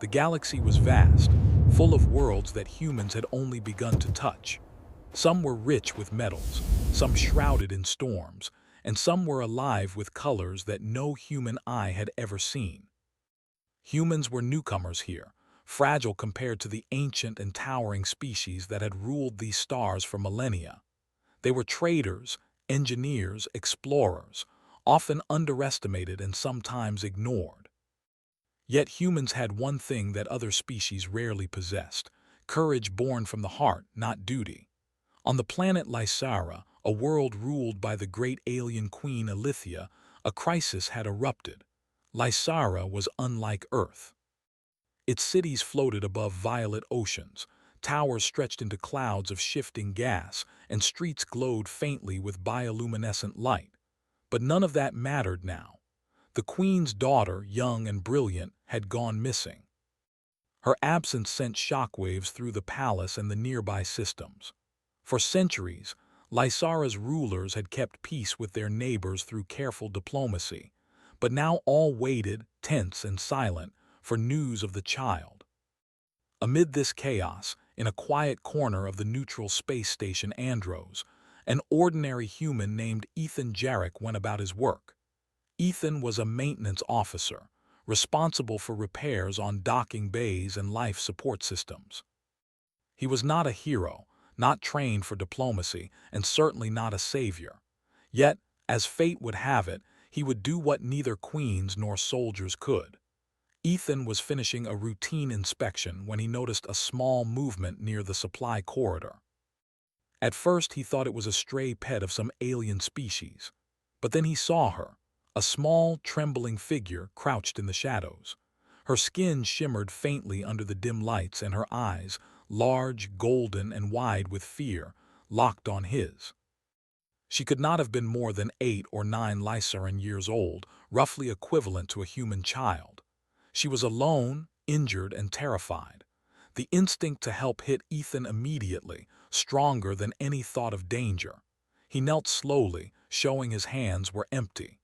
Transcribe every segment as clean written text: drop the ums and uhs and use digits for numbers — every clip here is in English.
The galaxy was vast, full of worlds that humans had only begun to touch. Some were rich with metals, some shrouded in storms, and some were alive with colors that no human eye had ever seen. Humans were newcomers here, fragile compared to the ancient and towering species that had ruled these stars for millennia. They were traders, engineers, explorers, often underestimated and sometimes ignored. Yet humans had one thing that other species rarely possessed: courage born from the heart, not duty. On the planet Lysara, a world ruled by the great alien queen Alithia, a crisis had erupted. Lysara was unlike Earth. Its cities floated above violet oceans, towers stretched into clouds of shifting gas, and streets glowed faintly with bioluminescent light. But none of that mattered now. The queen's daughter, young and brilliant, had gone missing. Her absence sent shockwaves through the palace and the nearby systems. For centuries, Lysara's rulers had kept peace with their neighbors through careful diplomacy, but now all waited, tense and silent, for news of the child. Amid this chaos, in a quiet corner of the neutral space station Andros, an ordinary human named Ethan Jarrett went about his work. Ethan was a maintenance officer, responsible for repairs on docking bays and life support systems. He was not a hero, not trained for diplomacy, and certainly not a savior. Yet, as fate would have it, he would do what neither queens nor soldiers could. Ethan was finishing a routine inspection when he noticed a small movement near the supply corridor. At first he thought it was a stray pet of some alien species, but then he saw her, a small, trembling figure crouched in the shadows. Her skin shimmered faintly under the dim lights, and her eyes, large, golden, and wide with fear, locked on his. She could not have been more than 8 or 9 Lysaran years old, roughly equivalent to a human child. She was alone, injured, and terrified. The instinct to help hit Ethan immediately, stronger than any thought of danger. He knelt slowly, showing his hands were empty.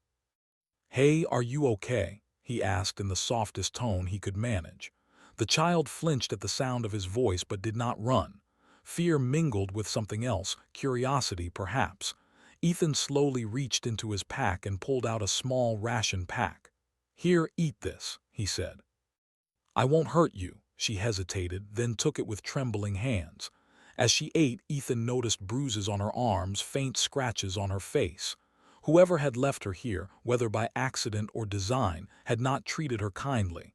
"Hey, are you okay?" he asked in the softest tone he could manage. The child flinched at the sound of his voice but did not run. Fear mingled with something else, curiosity perhaps. Ethan slowly reached into his pack and pulled out a small ration pack. "Here, eat this," he said. "I won't hurt you," she hesitated, then took it with trembling hands. As she ate, Ethan noticed bruises on her arms, faint scratches on her face. Whoever had left her here, whether by accident or design, had not treated her kindly.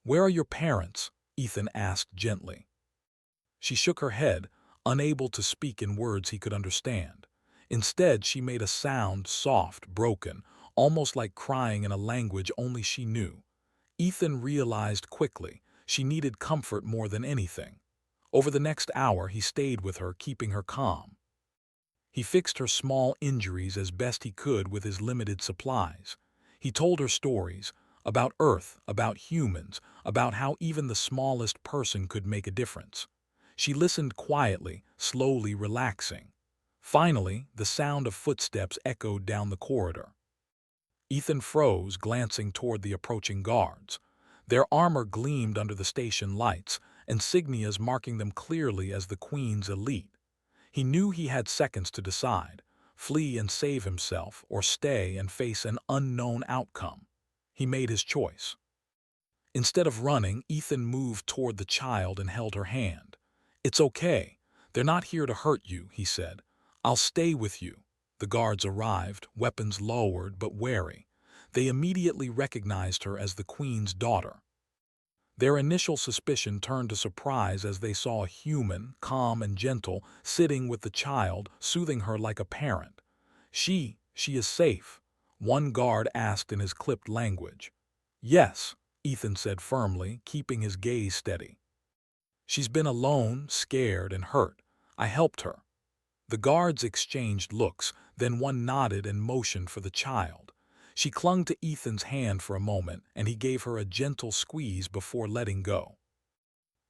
"Where are your parents?" Ethan asked gently. She shook her head, unable to speak in words he could understand. Instead, she made a sound, soft, broken, almost like crying in a language only she knew. Ethan realized quickly she needed comfort more than anything. Over the next hour, he stayed with her, keeping her calm. He fixed her small injuries as best he could with his limited supplies. He told her stories about Earth, about humans, about how even the smallest person could make a difference. She listened quietly, slowly relaxing. Finally, the sound of footsteps echoed down the corridor. Ethan froze, glancing toward the approaching guards. Their armor gleamed under the station lights, insignias marking them clearly as the Queen's elite. He knew he had seconds to decide: flee and save himself, or stay and face an unknown outcome. He made his choice. Instead of running, Ethan moved toward the child and held her hand. "It's okay. They're not here to hurt you," he said. "I'll stay with you." The guards arrived, weapons lowered but wary. They immediately recognized her as the Queen's daughter. Their initial suspicion turned to surprise as they saw a human, calm and gentle, sitting with the child, soothing her like a parent. She is safe," one guard asked in his clipped language. "Yes," Ethan said firmly, keeping his gaze steady. "She's been alone, scared, and hurt. I helped her." The guards exchanged looks, then one nodded and motioned for the child. She clung to Ethan's hand for a moment, and he gave her a gentle squeeze before letting go.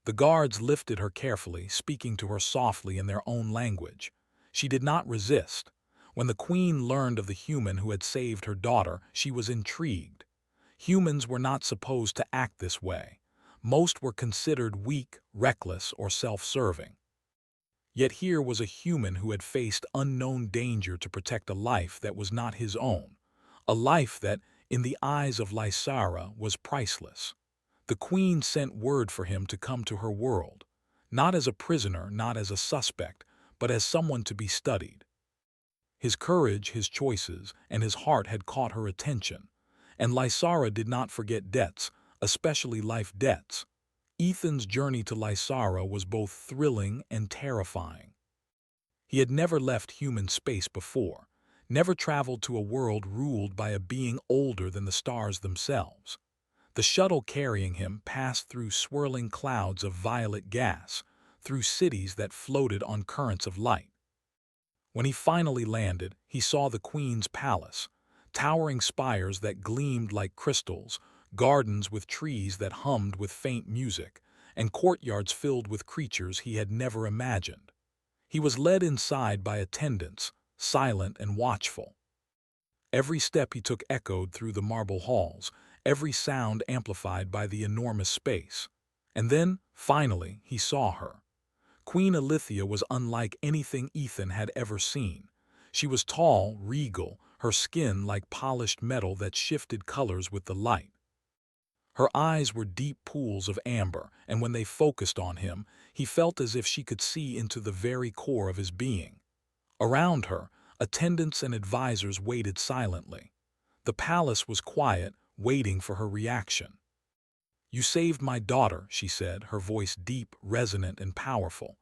The guards lifted her carefully, speaking to her softly in their own language. She did not resist. When the Queen learned of the human who had saved her daughter, she was intrigued. Humans were not supposed to act this way. Most were considered weak, reckless, or self-serving. Yet here was a human who had faced unknown danger to protect a life that was not his own, a life that, in the eyes of Lysara, was priceless. The queen sent word for him to come to her world, not as a prisoner, not as a suspect, but as someone to be studied. His courage, his choices, and his heart had caught her attention, and Lysara did not forget debts, especially life debts. Ethan's journey to Lysara was both thrilling and terrifying. He had never left human space before, never traveled to a world ruled by a being older than the stars themselves. The shuttle carrying him passed through swirling clouds of violet gas, through cities that floated on currents of light. When he finally landed, he saw the Queen's palace, towering spires that gleamed like crystals, gardens with trees that hummed with faint music, and courtyards filled with creatures he had never imagined. He was led inside by attendants, silent and watchful. Every step he took echoed through the marble halls, every sound amplified by the enormous space. And then, finally, he saw her. Queen Alithia was unlike anything Ethan had ever seen. She was tall, regal, her skin like polished metal that shifted colors with the light. Her eyes were deep pools of amber, and when they focused on him, he felt as if she could see into the very core of his being. Around her, attendants and advisors waited silently. The palace was quiet, waiting for her reaction. "You saved my daughter," she said, her voice deep, resonant, and powerful.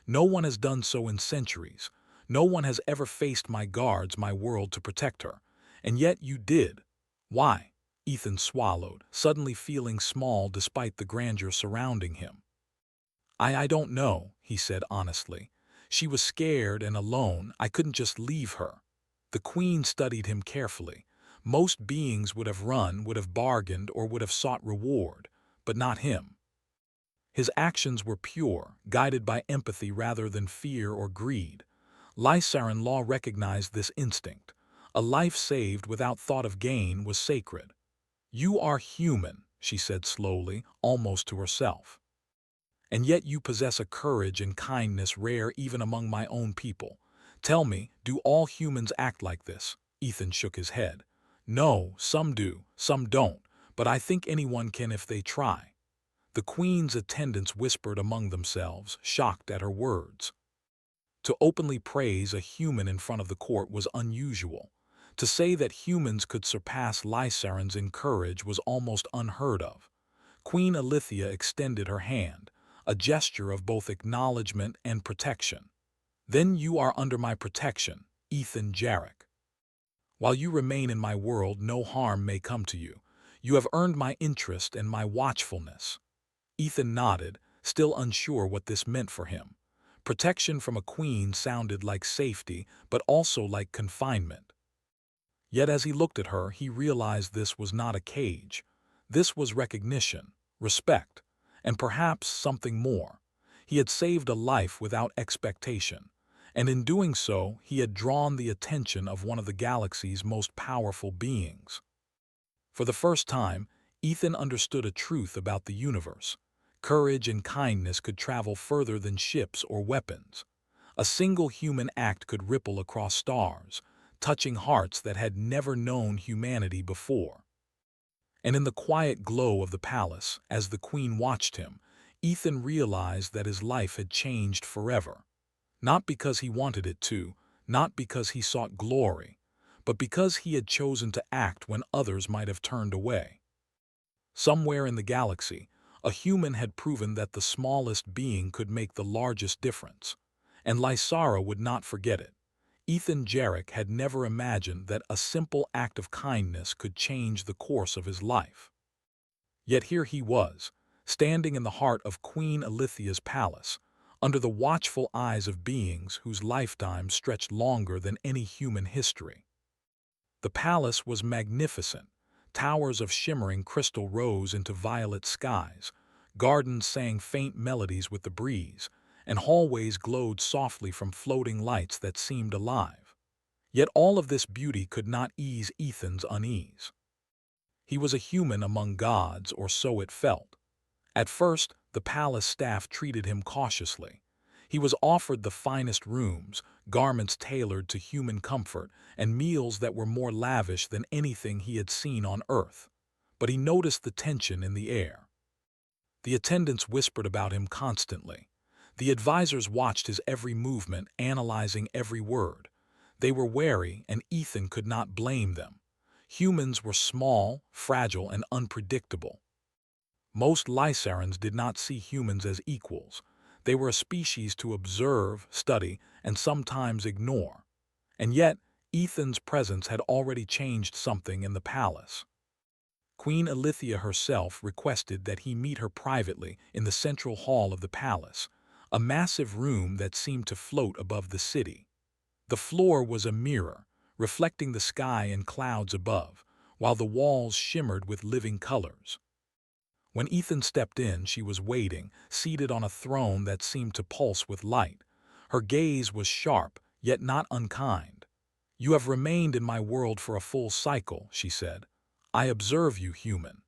"No one has done so in centuries. No one has ever faced my guards, my world, to protect her. And yet you did. Why?" Ethan swallowed, suddenly feeling small despite the grandeur surrounding him. I don't know," he said honestly. "She was scared and alone. I couldn't just leave her." The queen studied him carefully. Most beings would have run, would have bargained, or would have sought reward, but not him. His actions were pure, guided by empathy rather than fear or greed. Lysaran law recognized this instinct. A life saved without thought of gain was sacred. "You are human," she said slowly, almost to herself. "And yet you possess a courage and kindness rare even among my own people. Tell me, do all humans act like this?" Ethan shook his head. "No, some do, some don't, but I think anyone can if they try." The queen's attendants whispered among themselves, shocked at her words. To openly praise a human in front of the court was unusual. To say that humans could surpass Lysarans in courage was almost unheard of. Queen Alithia extended her hand, a gesture of both acknowledgement and protection. "Then you are under my protection, Ethan Jarrett. While you remain in my world, no harm may come to you. You have earned my interest and my watchfulness." Ethan nodded, still unsure what this meant for him. Protection from a queen sounded like safety, but also like confinement. Yet as he looked at her, he realized this was not a cage. This was recognition, respect, and perhaps something more. He had saved a life without expectation, and in doing so, he had drawn the attention of one of the galaxy's most powerful beings. For the first time, Ethan understood a truth about the universe. Courage and kindness could travel further than ships or weapons. A single human act could ripple across stars, touching hearts that had never known humanity before. And in the quiet glow of the palace, as the queen watched him, Ethan realized that his life had changed forever. Not because he wanted it to, not because he sought glory, but because he had chosen to act when others might have turned away. Somewhere in the galaxy, a human had proven that the smallest being could make the largest difference, and Lysara would not forget it. Ethan Jarrett had never imagined that a simple act of kindness could change the course of his life. Yet here he was, standing in the heart of Queen Alithia's palace, under the watchful eyes of beings whose lifetimes stretched longer than any human history. The palace was magnificent. Towers of shimmering crystal rose into violet skies, gardens sang faint melodies with the breeze, and hallways glowed softly from floating lights that seemed alive. Yet all of this beauty could not ease Ethan's unease. He was a human among gods, or so it felt. At first, the palace staff treated him cautiously. He was offered the finest rooms, garments tailored to human comfort, and meals that were more lavish than anything he had seen on Earth. But he noticed the tension in the air. The attendants whispered about him constantly. The advisors watched his every movement, analyzing every word. They were wary, and Ethan could not blame them. Humans were small, fragile, and unpredictable. Most Lycarans did not see humans as equals. They were a species to observe, study, and sometimes ignore. And yet, Ethan's presence had already changed something in the palace. Queen Elithia herself requested that he meet her privately in the central hall of the palace, a massive room that seemed to float above the city. The floor was a mirror, reflecting the sky and clouds above, while the walls shimmered with living colors. When Ethan stepped in, she was waiting, seated on a throne that seemed to pulse with light. Her gaze was sharp, yet not unkind. "You have remained in my world for a full cycle," she said. "I observe you, human.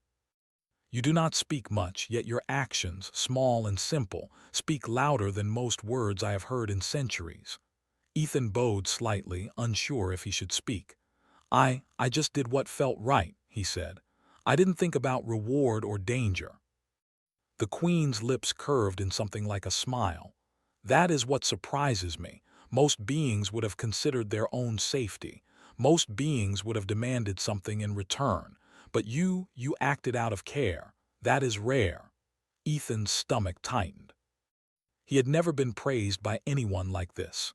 You do not speak much, yet your actions, small and simple, speak louder than most words I have heard in centuries." Ethan bowed slightly, unsure if he should speak. I just did what felt right," he said. "I didn't think about reward or danger." The queen's lips curved in something like a smile. "That is what surprises me. Most beings would have considered their own safety. Most beings would have demanded something in return. But you acted out of care. That is rare." Ethan's stomach tightened. He had never been praised by anyone like this.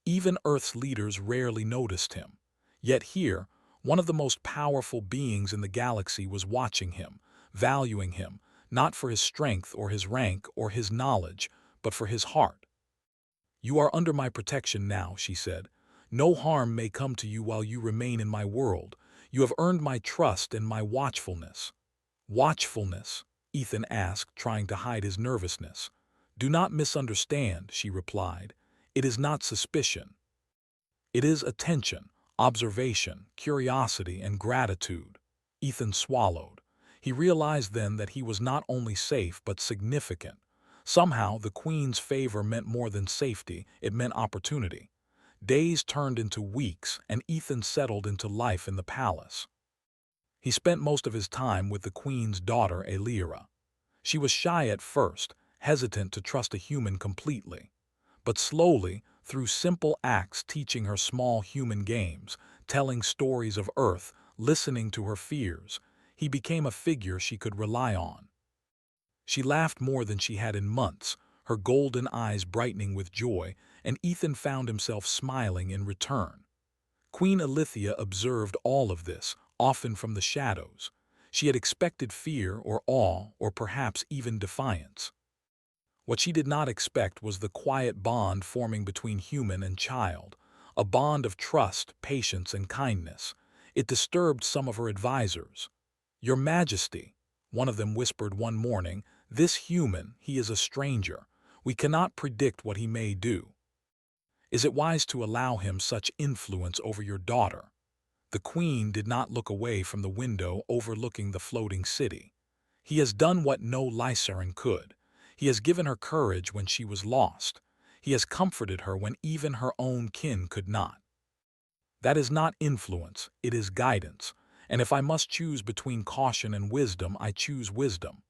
Even Earth's leaders rarely noticed him. Yet here, one of the most powerful beings in the galaxy was watching him, valuing him, not for his strength or his rank or his knowledge, but for his heart. "You are under my protection now," she said. "No harm may come to you while you remain in my world. You have earned my trust and my watchfulness." "Watchfulness?" Ethan asked, trying to hide his nervousness. "Do not misunderstand," she replied. "It is not suspicion. It is attention, observation, curiosity, and gratitude." Ethan swallowed. He realized then that he was not only safe but significant. Somehow, the queen's favor meant more than safety, it meant opportunity. Days turned into weeks, and Ethan settled into life in the palace. He spent most of his time with the queen's daughter, Elira. She was shy at first, hesitant to trust a human completely. But slowly, through simple acts teaching her small human games, telling stories of Earth, listening to her fears, he became a figure she could rely on. She laughed more than she had in months, her golden eyes brightening with joy, and Ethan found himself smiling in return. Queen Elithia observed all of this, often from the shadows. She had expected fear or awe or perhaps even defiance. What she did not expect was the quiet bond forming between human and child, a bond of trust, patience, and kindness. It disturbed some of her advisors. "Your Majesty," one of them whispered one morning, "this human, he is a stranger. We cannot predict what he may do. Is it wise to allow him such influence over your daughter?" The queen did not look away from the window overlooking the floating city. "He has done what no Lycaran could. He has given her courage when she was lost. He has comforted her when even her own kin could not. That is not influence, it is guidance. And if I must choose between caution and wisdom, I choose wisdom."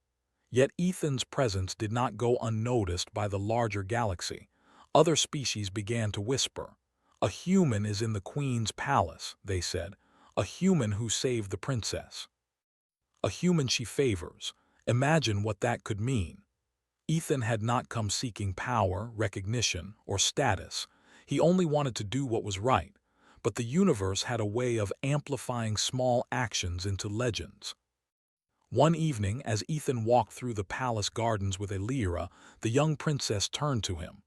Yet Ethan's presence did not go unnoticed by the larger galaxy. Other species began to whisper. "A human is in the queen's palace," they said. "A human who saved the princess. A human she favors. Imagine what that could mean." Ethan had not come seeking power, recognition, or status. He only wanted to do what was right. But the universe had a way of amplifying small actions into legends. One evening, as Ethan walked through the palace gardens with Elira, the young princess turned to him.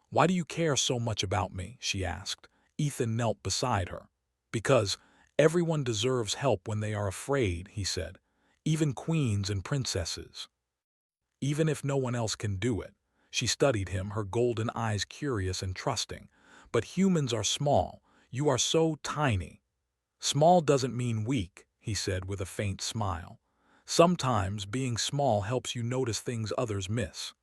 "Why do you care so much about me?" she asked. Ethan knelt beside her. "Because everyone deserves help when they are afraid," he said. "Even queens and princesses. Even if no one else can do it." She studied him, her golden eyes curious and trusting. "But humans are small. You are so tiny." "Small doesn't mean weak," he said with a faint smile. Sometimes being small helps you notice things others miss.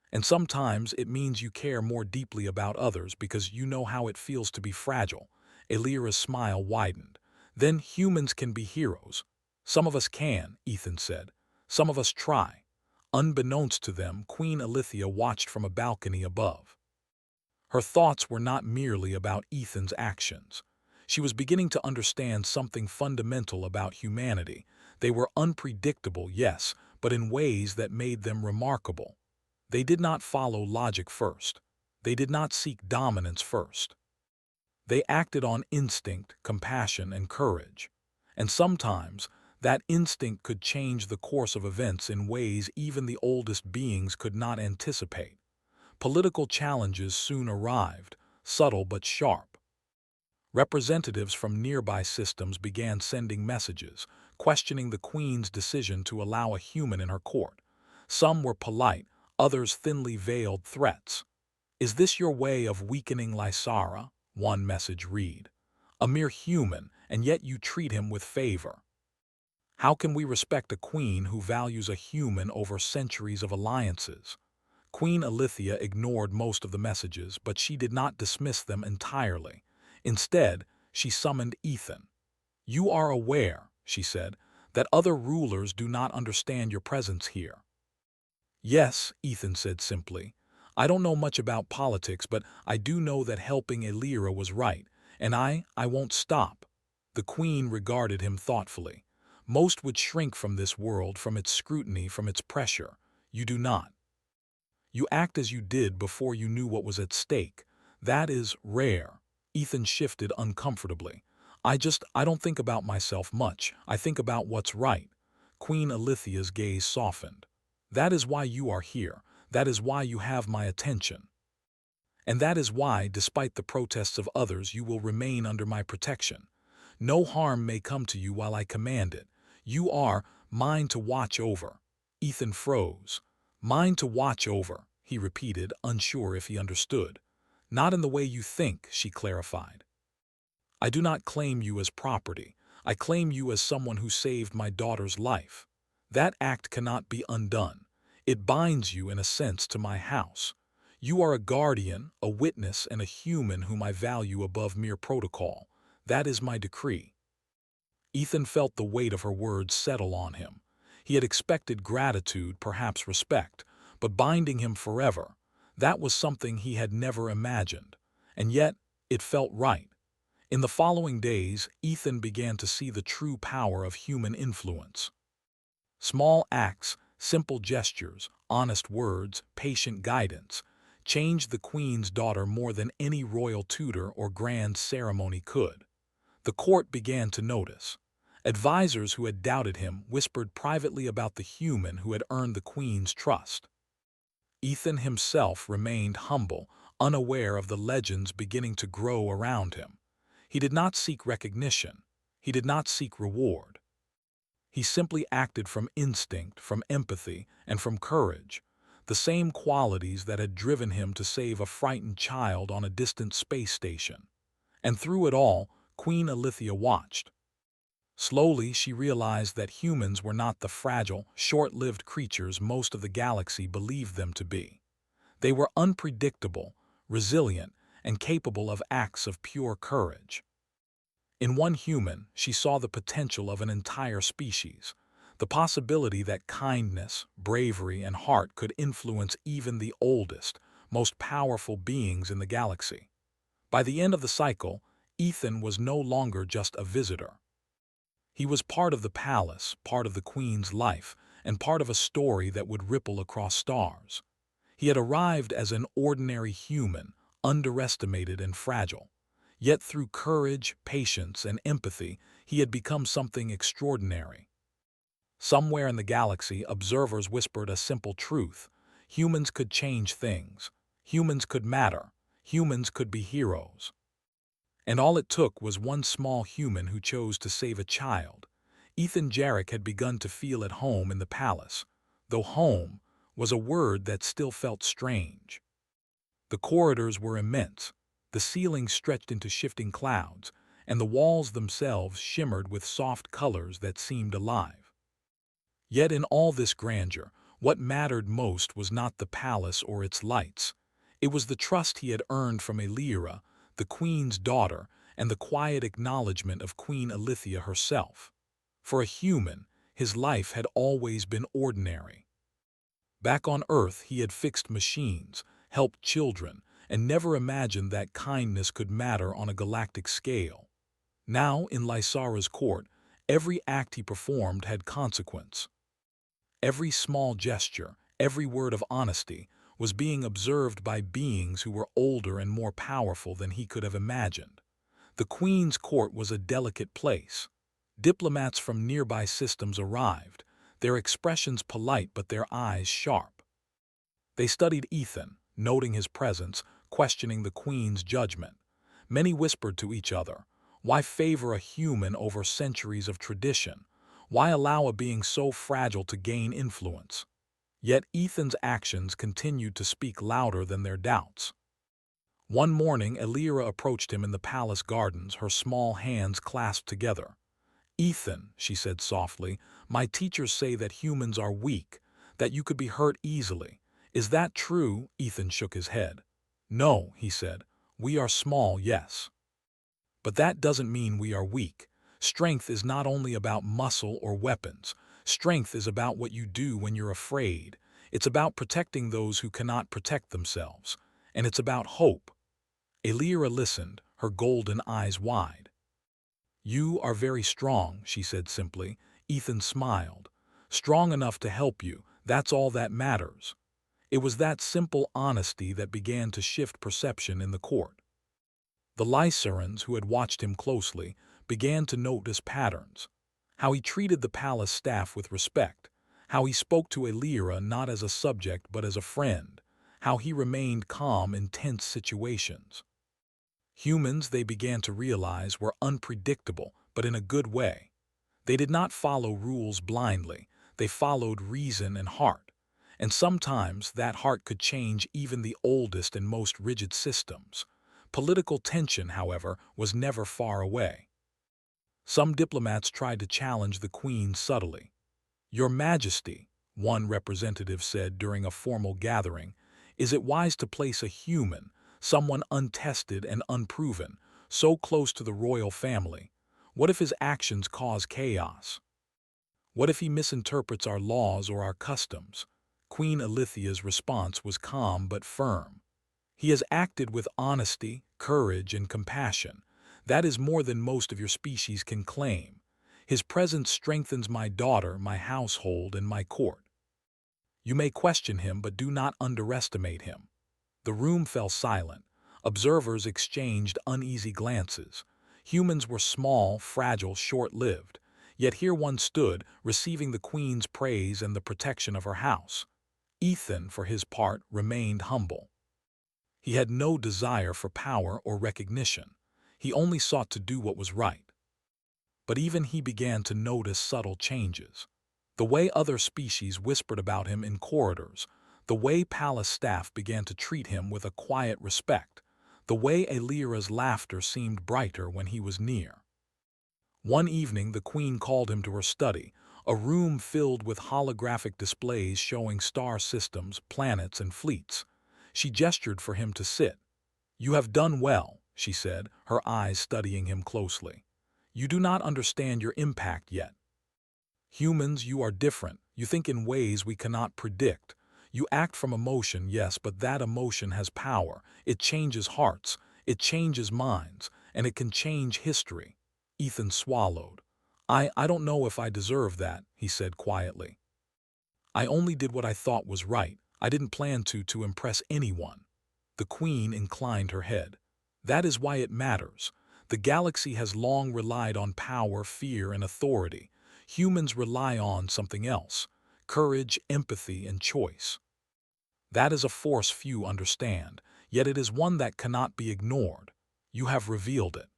And sometimes it means you care more deeply about others because you know how it feels to be fragile. Elira's smile widened. Then humans can be heroes. Some of us can, Ethan said. Some of us try. Unbeknownst to them, Queen Alithia watched from a balcony above. Her thoughts were not merely about Ethan's actions. She was beginning to understand something fundamental about humanity. They were unpredictable, yes, but in ways that made them remarkable. They did not follow logic first. They did not seek dominance first. They acted on instinct, compassion, and courage. And sometimes, that instinct could change the course of events in ways even the oldest beings could not anticipate. Political challenges soon arrived, subtle but sharp. Representatives from nearby systems began sending messages, questioning the Queen's decision to allow a human in her court. Some were polite, others thinly veiled threats. "Is this your way of weakening Lysara?" one message read. "A mere human, and yet you treat him with favor. How can we respect a queen who values a human over centuries of alliances?" Queen Alithia ignored most of the messages, but she did not dismiss them entirely. Instead, she summoned Ethan. "You are aware," she said, "that other rulers do not understand your presence here." "Yes," Ethan said simply. "I don't know much about politics, but I do know that helping Elira was right, and I won't stop." The Queen regarded him thoughtfully. "Most would shrink from this world, from its scrutiny, from its pressure. You do not. You act as you did before you knew what was at stake. That is rare." Ethan shifted uncomfortably. I don't think about myself much. I think about what's right." Queen Alithia's gaze softened. "That is why you are here. That is why you have my attention. And that is why, despite the protests of others, you will remain under my protection. No harm may come to you while I command it. You are mine to watch over." Ethan froze. "Mine to watch over," he repeated, unsure if he understood. "Not in the way you think," she clarified. "I do not claim you as property. I claim you as someone who saved my daughter's life. That act cannot be undone. It binds you, in a sense, to my house. You are a guardian, a witness, and a human whom I value above mere protocol. That is my decree." Ethan felt the weight of her words settle on him. He had expected gratitude, perhaps respect, but binding him forever, that was something he had never imagined. And yet, it felt right. In the following days, Ethan began to see the true power of human influence. Small acts, simple gestures, honest words, patient guidance, changed the Queen's daughter more than any royal tutor or grand ceremony could. The court began to notice. Advisors who had doubted him whispered privately about the human who had earned the Queen's trust. Ethan himself remained humble, unaware of the legends beginning to grow around him. He did not seek recognition. He did not seek reward. He simply acted from instinct, from empathy, and from courage, the same qualities that had driven him to save a frightened child on a distant space station. And through it all, Queen Alithia watched. Slowly, she realized that humans were not the fragile, short-lived creatures most of the galaxy believed them to be. They were unpredictable, resilient, and capable of acts of pure courage. In one human, she saw the potential of an entire species, the possibility that kindness, bravery, and heart could influence even the oldest, most powerful beings in the galaxy. By the end of the cycle, Ethan was no longer just a visitor. He was part of the palace, part of the Queen's life, and part of a story that would ripple across stars. He had arrived as an ordinary human, underestimated and fragile. Yet through courage, patience, and empathy, he had become something extraordinary. Somewhere in the galaxy, observers whispered a simple truth. Humans could change things. Humans could matter. Humans could be heroes. And all it took was one small human who chose to save a child. Ethan Jarrett had begun to feel at home in the palace, though home was a word that still felt strange. The corridors were immense, the ceilings stretched into shifting clouds, and the walls themselves shimmered with soft colors that seemed alive. Yet in all this grandeur, what mattered most was not the palace or its lights. It was the trust he had earned from Elira, the queen's daughter, and the quiet acknowledgement of Queen Elithia herself. For a human, his life had always been ordinary. Back on Earth, he had fixed machines, helped children, and never imagined that kindness could matter on a galactic scale. Now, in Lysara's court, every act he performed had consequence. Every small gesture, every word of honesty, was being observed by beings who were older and more powerful than he could have imagined. The Queen's court was a delicate place. Diplomats from nearby systems arrived, their expressions polite but their eyes sharp. They studied Ethan, noting his presence, questioning the Queen's judgment. Many whispered to each other, "Why favor a human over centuries of tradition? Why allow a being so fragile to gain influence?" Yet Ethan's actions continued to speak louder than their doubts. One morning, Elira approached him in the palace gardens, her small hands clasped together. "Ethan," she said softly, "my teachers say that humans are weak, that you could be hurt easily. Is that true?" Ethan shook his head. "No," he said. "We are small, yes. But that doesn't mean we are weak. Strength is not only about muscle or weapons. Strength is about what you do when you're afraid. It's about protecting those who cannot protect themselves. And it's about hope." Elira listened, her golden eyes wide. "You are very strong," she said simply. Ethan smiled. "Strong enough to help you, that's all that matters." It was that simple honesty that began to shift perception in the court. The Lysarans, who had watched him closely, began to notice patterns. How he treated the palace staff with respect, how he spoke to Elira not as a subject but as a friend, how he remained calm in tense situations. Humans, they began to realize, were unpredictable, but in a good way. They did not follow rules blindly, they followed reason and heart. And sometimes that heart could change even the oldest and most rigid systems. Political tension, however, was never far away. Some diplomats tried to challenge the Queen subtly. "Your Majesty," one representative said during a formal gathering, "is it wise to place a human, someone untested and unproven, so close to the royal family? What if his actions cause chaos? What if he misinterprets our laws or our customs?" Queen Elithia's response was calm but firm. "He has acted with honesty, courage, and compassion. That is more than most of your species can claim. His presence strengthens my daughter, my household, and my court. You may question him, but do not underestimate him." The room fell silent. Observers exchanged uneasy glances. Humans were small, fragile, short-lived. Yet here one stood, receiving the Queen's praise and the protection of her house. Ethan, for his part, remained humble. He had no desire for power or recognition. He only sought to do what was right. But even he began to notice subtle changes. The way other species whispered about him in corridors, the way palace staff began to treat him with a quiet respect, the way Elira's laughter seemed brighter when he was near. One evening the Queen called him to her study, a room filled with holographic displays showing star systems, planets, and fleets. She gestured for him to sit. "You have done well," she said, her eyes studying him closely. "You do not understand your impact yet. Humans, you are different. You think in ways we cannot predict. You act from emotion, yes, but that emotion has power. It changes hearts, it changes minds, and it can change history." Ethan swallowed. I don't know if I deserve that," he said quietly. "I only did what I thought was right. I didn't plan to impress anyone." The Queen inclined her head. "That is why it matters. The galaxy has long relied on power, fear, and authority. Humans rely on something else: courage, empathy, and choice. That is a force few understand, yet it is one that cannot be ignored. You have revealed it."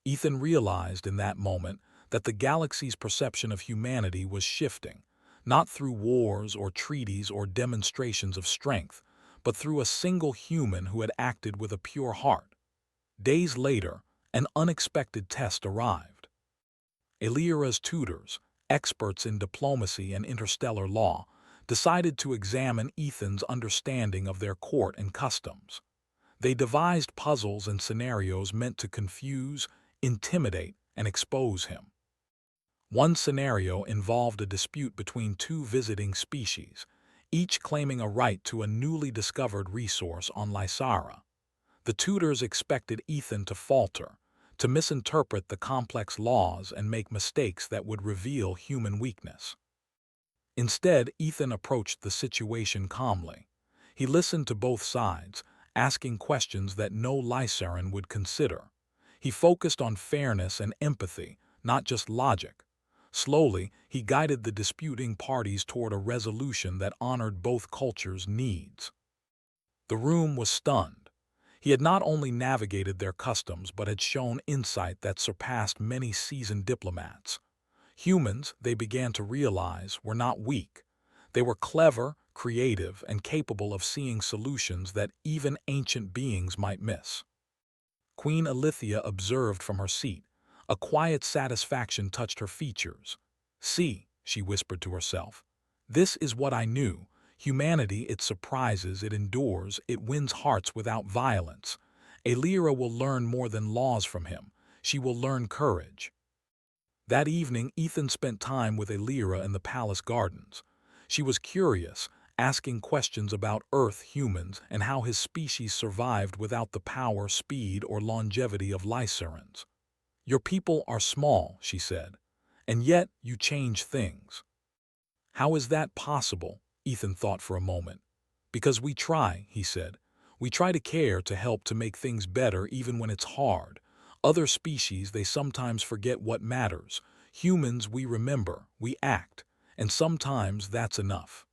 Ethan realized in that moment that the galaxy's perception of humanity was shifting, not through wars or treaties or demonstrations of strength, but through a single human who had acted with a pure heart. Days later, an unexpected test arrived. Elira's tutors, experts in diplomacy and interstellar law, decided to examine Ethan's understanding of their court and customs. They devised puzzles and scenarios meant to confuse, intimidate, and expose him. One scenario involved a dispute between two visiting species, each claiming a right to a newly discovered resource on Lysara. The tutors expected Ethan to falter, to misinterpret the complex laws and make mistakes that would reveal human weakness. Instead, Ethan approached the situation calmly. He listened to both sides, asking questions that no Lysaran would consider. He focused on fairness and empathy, not just logic. Slowly, he guided the disputing parties toward a resolution that honored both cultures' needs. The room was stunned. He had not only navigated their customs but had shown insight that surpassed many seasoned diplomats. Humans, they began to realize, were not weak. They were clever, creative, and capable of seeing solutions that even ancient beings might miss. Queen Alithia observed from her seat. A quiet satisfaction touched her features. "See," she whispered to herself, "this is what I knew. Humanity, it surprises, it endures, it wins hearts without violence. Alira will learn more than laws from him. She will learn courage." That evening, Ethan spent time with Alira in the palace gardens. She was curious, asking questions about Earth humans and how his species survived without the power, speed, or longevity of Lysarans. "Your people are small," she said, "and yet you change things." "How is that possible?" Ethan thought for a moment. "Because we try," he said. "We try to care, to help, to make things better even when it's hard. Other species, they sometimes forget what matters. Humans, we remember, we act, and sometimes that's enough."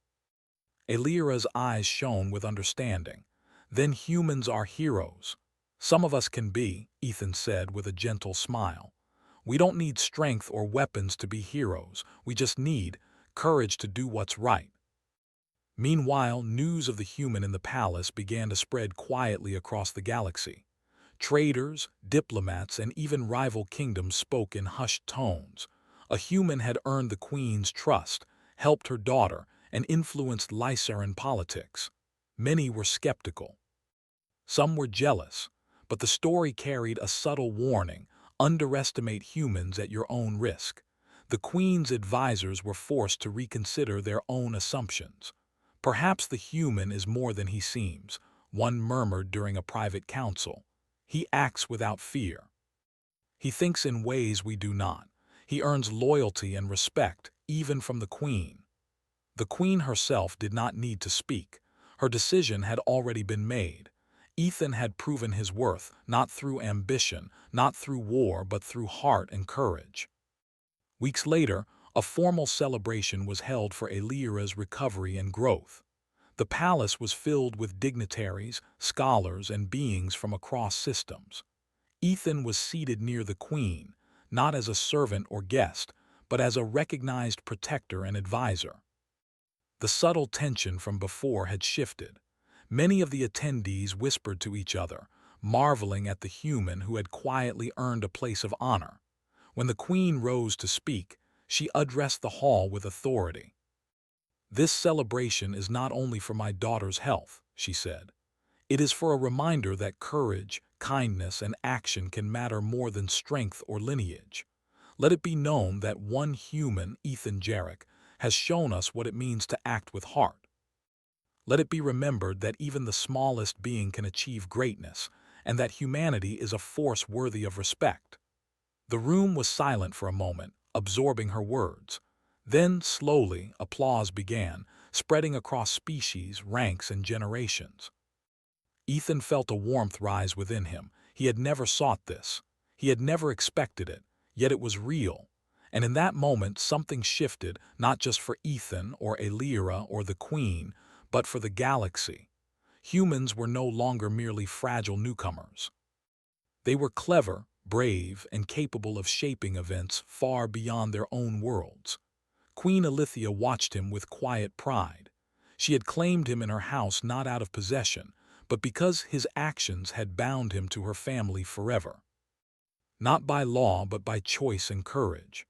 Alira's eyes shone with understanding. "Then humans are heroes." "Some of us can be," Ethan said with a gentle smile. "We don't need strength or weapons to be heroes. We just need courage to do what's right." Meanwhile, news of the human in the palace began to spread quietly across the galaxy. Traders, diplomats, and even rival kingdoms spoke in hushed tones. A human had earned the queen's trust, helped her daughter, and influenced Lysaran politics. Many were skeptical. Some were jealous, but the story carried a subtle warning: underestimate humans at your own risk. The queen's advisors were forced to reconsider their own assumptions. "Perhaps the human is more than he seems," one murmured during a private council. "He acts without fear. He thinks in ways we do not. He earns loyalty and respect, even from the queen." The queen herself did not need to speak. Her decision had already been made. Ethan had proven his worth, not through ambition, not through war, but through heart and courage. Weeks later, a formal celebration was held for Alira's recovery and growth. The palace was filled with dignitaries, scholars, and beings from across systems. Ethan was seated near the queen, not as a servant or guest, but as a recognized protector and advisor. The subtle tension from before had shifted. Many of the attendees whispered to each other, marveling at the human who had quietly earned a place of honor. When the queen rose to speak, she addressed the hall with authority. "This celebration is not only for my daughter's health," she said. "It is for a reminder that courage, kindness, and action can matter more than strength or lineage. Let it be known that one human, Ethan Jarrett, has shown us what it means to act with heart. Let it be remembered that even the smallest being can achieve greatness, and that humanity is a force worthy of respect." The room was silent for a moment, absorbing her words. Then, slowly, applause began, spreading across species, ranks, and generations. Ethan felt a warmth rise within him. He had never sought this. He had never expected it, yet it was real. And in that moment, something shifted, not just for Ethan or Alira or the Queen, but for the galaxy. Humans were no longer merely fragile newcomers. They were clever, brave, and capable of shaping events far beyond their own worlds. Queen Alithia watched him with quiet pride. She had claimed him in her house not out of possession, but because his actions had bound him to her family forever. Not by law, but by choice and courage.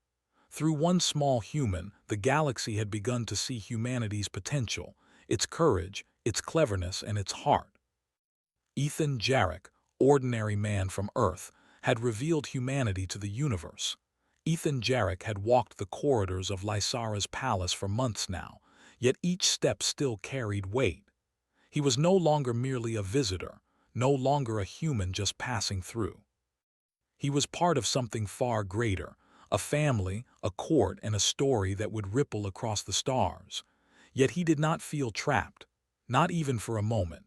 Through one small human, the galaxy had begun to see humanity's potential, its courage, its cleverness, and its heart. Ethan Jarrett, ordinary man from Earth, had revealed humanity to the universe. Ethan Jarrett had walked the corridors of Lysara's palace for months now, yet each step still carried weight. He was no longer merely a visitor, no longer a human just passing through. He was part of something far greater, a family, a court, and a story that would ripple across the stars. Yet he did not feel trapped, not even for a moment,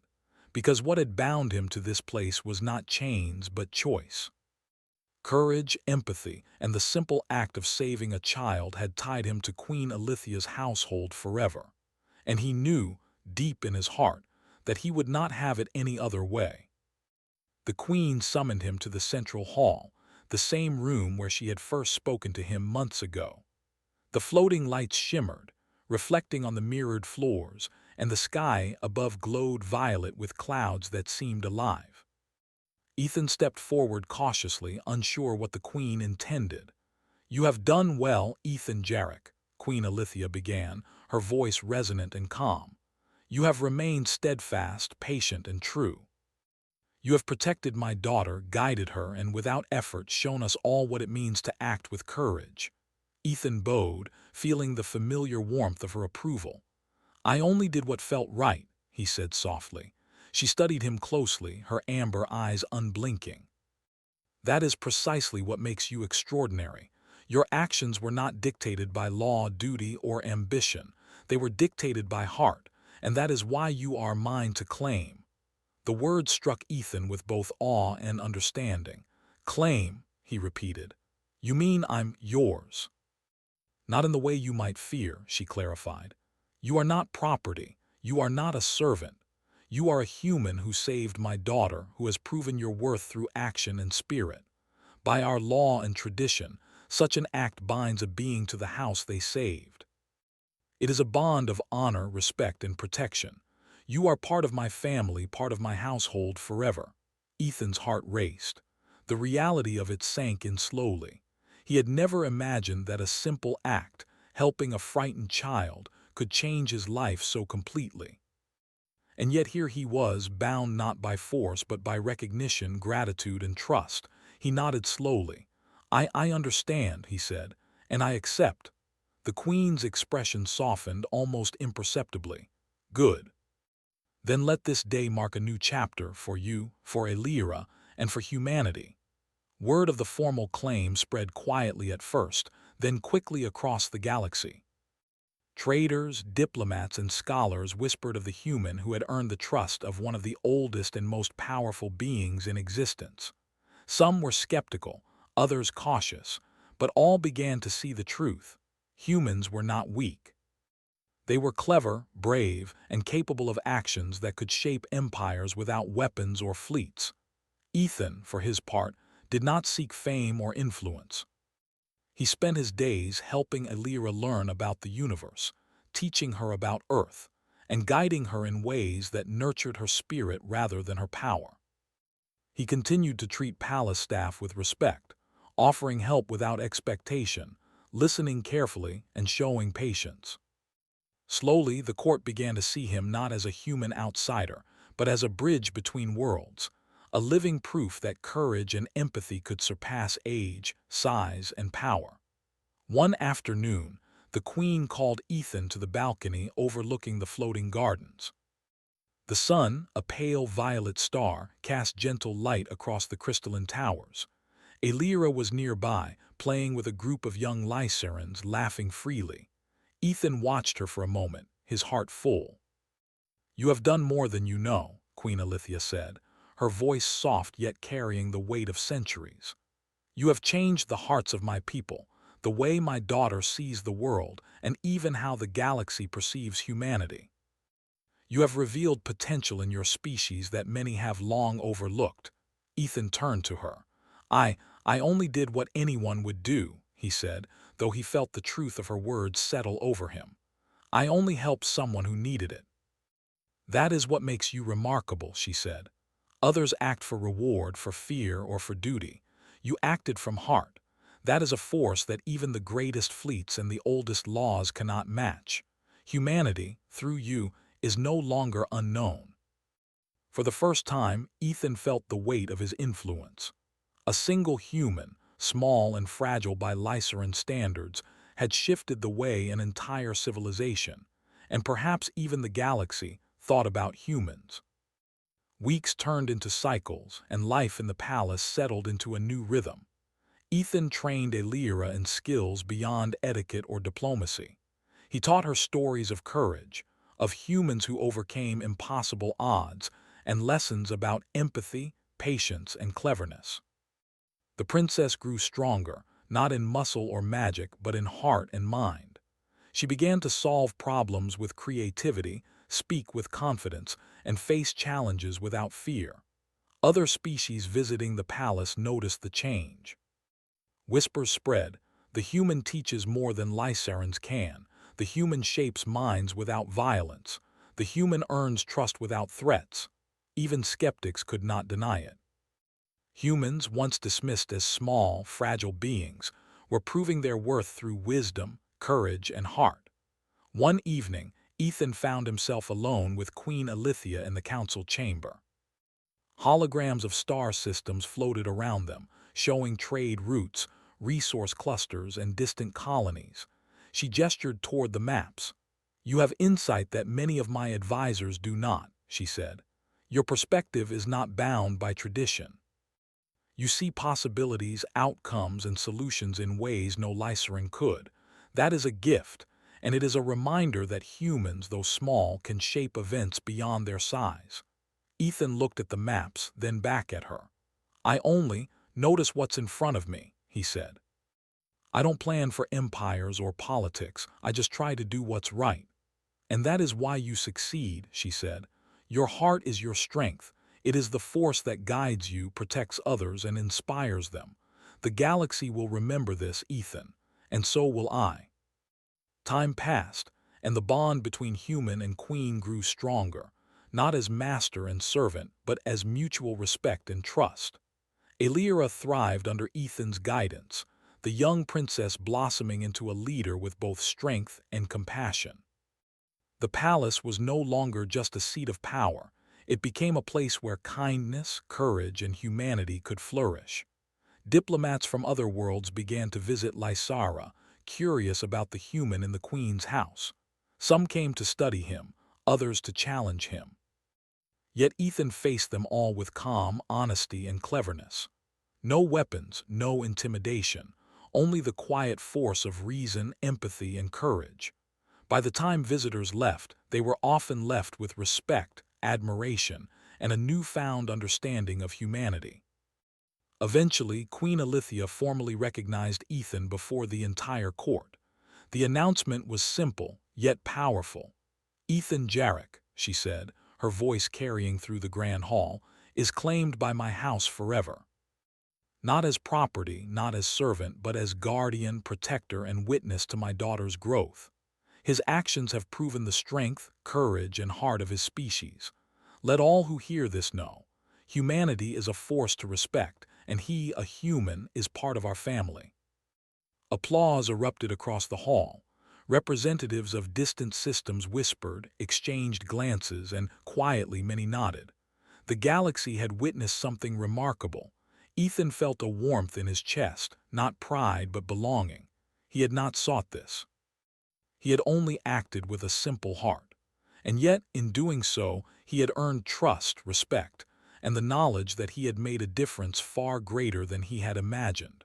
because what had bound him to this place was not chains but choice. Courage, empathy, and the simple act of saving a child had tied him to Queen Alithia's household forever, and he knew, deep in his heart, that he would not have it any other way. The Queen summoned him to the central hall, the same room where she had first spoken to him months ago. The floating lights shimmered, reflecting on the mirrored floors, and the sky above glowed violet with clouds that seemed alive. Ethan stepped forward cautiously, unsure what the Queen intended. "You have done well, Ethan Jarrett," Queen Alithia began, her voice resonant and calm. "You have remained steadfast, patient, and true. You have protected my daughter, guided her, and without effort shown us all what it means to act with courage." Ethan bowed, feeling the familiar warmth of her approval. "I only did what felt right," he said softly. She studied him closely, her amber eyes unblinking. "That is precisely what makes you extraordinary. Your actions were not dictated by law, duty, or ambition. They were dictated by heart, and that is why you are mine to claim." The word struck Ethan with both awe and understanding. "Claim," he repeated. "You mean I'm yours?" "Not in the way you might fear," she clarified. "You are not property. You are not a servant. You are a human who saved my daughter, who has proven your worth through action and spirit. By our law and tradition, such an act binds a being to the house they saved. It is a bond of honor, respect, and protection. You are part of my family, part of my household forever." Ethan's heart raced. The reality of it sank in slowly. He had never imagined that a simple act, helping a frightened child, could change his life so completely. And yet here he was, bound not by force but by recognition, gratitude, and trust. He nodded slowly. I understand," he said, "and I accept." The Queen's expression softened almost imperceptibly. "Good. Then let this day mark a new chapter for you, for Elira, and for humanity." Word of the formal claim spread quietly at first, then quickly across the galaxy. Traders, diplomats, and scholars whispered of the human who had earned the trust of one of the oldest and most powerful beings in existence. Some were skeptical, others cautious, but all began to see the truth. Humans were not weak. They were clever, brave, and capable of actions that could shape empires without weapons or fleets. Ethan, for his part, did not seek fame or influence. He spent his days helping Elira learn about the universe, teaching her about Earth, and guiding her in ways that nurtured her spirit rather than her power. He continued to treat palace staff with respect, offering help without expectation, listening carefully, and showing patience. Slowly, the court began to see him not as a human outsider, but as a bridge between worlds, a living proof that courage and empathy could surpass age, size, and power. One afternoon, the Queen called Ethan to the balcony overlooking the floating gardens. The sun, a pale violet star, cast gentle light across the crystalline towers. Elira was nearby, playing with a group of young Lycerans, laughing freely. Ethan watched her for a moment, his heart full. "You have done more than you know," Queen Alithia said, her voice soft yet carrying the weight of centuries. "You have changed the hearts of my people, the way my daughter sees the world, and even how the galaxy perceives humanity. You have revealed potential in your species that many have long overlooked." Ethan turned to her. I only did what anyone would do," he said, though he felt the truth of her words settle over him. "I only helped someone who needed it." "That is what makes you remarkable," she said. "Others act for reward, for fear, or for duty. You acted from heart. That is a force that even the greatest fleets and the oldest laws cannot match. Humanity, through you, is no longer unknown. For the first time, Ethan felt the weight of his influence. A single human, small and fragile by Lyceran standards, had shifted the way an entire civilization, and perhaps even the galaxy, thought about humans. Weeks turned into cycles, and life in the palace settled into a new rhythm. Ethan trained Elira in skills beyond etiquette or diplomacy. He taught her stories of courage, of humans who overcame impossible odds, and lessons about empathy, patience, and cleverness. The princess grew stronger, not in muscle or magic, but in heart and mind. She began to solve problems with creativity, speak with confidence, and face challenges without fear. Other species visiting the palace noticed the change. Whispers spread. The human teaches more than Lycerans can. The human shapes minds without violence. The human earns trust without threats. Even skeptics could not deny it. Humans, once dismissed as small, fragile beings, were proving their worth through wisdom, courage, and heart. One evening, Ethan found himself alone with Queen Alithia in the council chamber. Holograms of star systems floated around them, showing trade routes, resource clusters, and distant colonies. She gestured toward the maps. "You have insight that many of my advisors do not," she said. "Your perspective is not bound by tradition. You see possibilities, outcomes, and solutions in ways no Lyceran could. That is a gift, and it is a reminder that humans, though small, can shape events beyond their size." Ethan looked at the maps, then back at her. "I only notice what's in front of me," he said. "I don't plan for empires or politics, I just try to do what's right." "And that is why you succeed," she said. "Your heart is your strength. It is the force that guides you, protects others, and inspires them. The galaxy will remember this, Ethan, and so will I." Time passed, and the bond between human and queen grew stronger, not as master and servant, but as mutual respect and trust. Elira thrived under Ethan's guidance, the young princess blossoming into a leader with both strength and compassion. The palace was no longer just a seat of power. It became a place where kindness, courage, and humanity could flourish. Diplomats from other worlds began to visit Lysara, curious about the human in the queen's house. Some came to study him, others to challenge him. Yet Ethan faced them all with calm, honesty, and cleverness. No weapons, no intimidation, only the quiet force of reason, empathy, and courage. By the time visitors left, they were often left with respect, admiration, and a newfound understanding of humanity. Eventually, Queen Alithia formally recognized Ethan before the entire court. The announcement was simple, yet powerful. "Ethan Jarrett," she said, her voice carrying through the grand hall, "is claimed by my house forever. Not as property, not as servant, but as guardian, protector, and witness to my daughter's growth. His actions have proven the strength, courage, and heart of his species. Let all who hear this know. Humanity is a force to respect, and he, a human, is part of our family." Applause erupted across the hall. Representatives of distant systems whispered, exchanged glances, and quietly many nodded. The galaxy had witnessed something remarkable. Ethan felt a warmth in his chest, not pride but belonging. He had not sought this. He had only acted with a simple heart. And yet, in doing so, he had earned trust, respect, and the knowledge that he had made a difference far greater than he had imagined.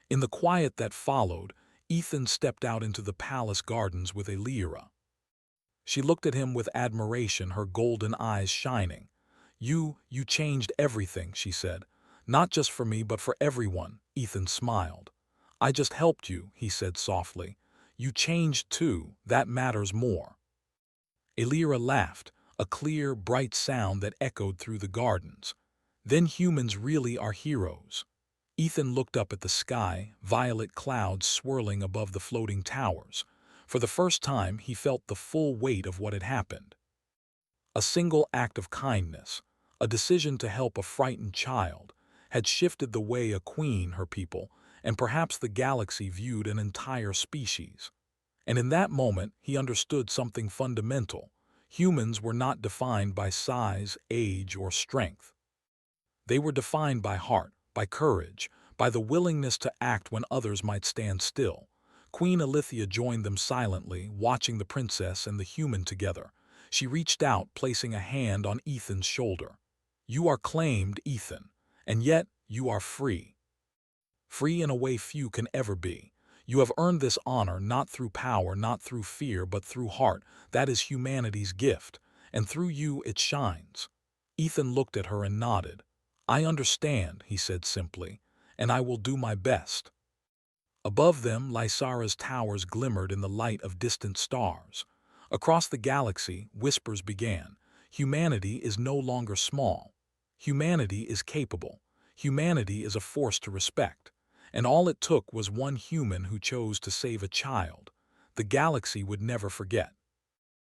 In the quiet that followed, Ethan stepped out into the palace gardens with Elira. She looked at him with admiration, her golden eyes shining. You changed everything," she said. "Not just for me, but for everyone," Ethan smiled. "I just helped you," he said softly. "You changed too, that matters more." Elira laughed, a clear, bright sound that echoed through the gardens. "Then humans really are heroes." Ethan looked up at the sky, violet clouds swirling above the floating towers. For the first time, he felt the full weight of what had happened. A single act of kindness, a decision to help a frightened child, had shifted the way a queen, her people, and perhaps the galaxy viewed an entire species. And in that moment, he understood something fundamental. Humans were not defined by size, age, or strength. They were defined by heart, by courage, by the willingness to act when others might stand still. Queen Alithia joined them silently, watching the princess and the human together. She reached out, placing a hand on Ethan's shoulder. "You are claimed, Ethan, and yet you are free. Free in a way few can ever be. You have earned this honor not through power, not through fear, but through heart. That is humanity's gift, and through you it shines." Ethan looked at her and nodded. "I understand," he said simply, "and I will do my best." Above them, Lysara's towers glimmered in the light of distant stars. Across the galaxy, whispers began. Humanity is no longer small. Humanity is capable. Humanity is a force to respect. And all it took was one human who chose to save a child. The galaxy would never forget.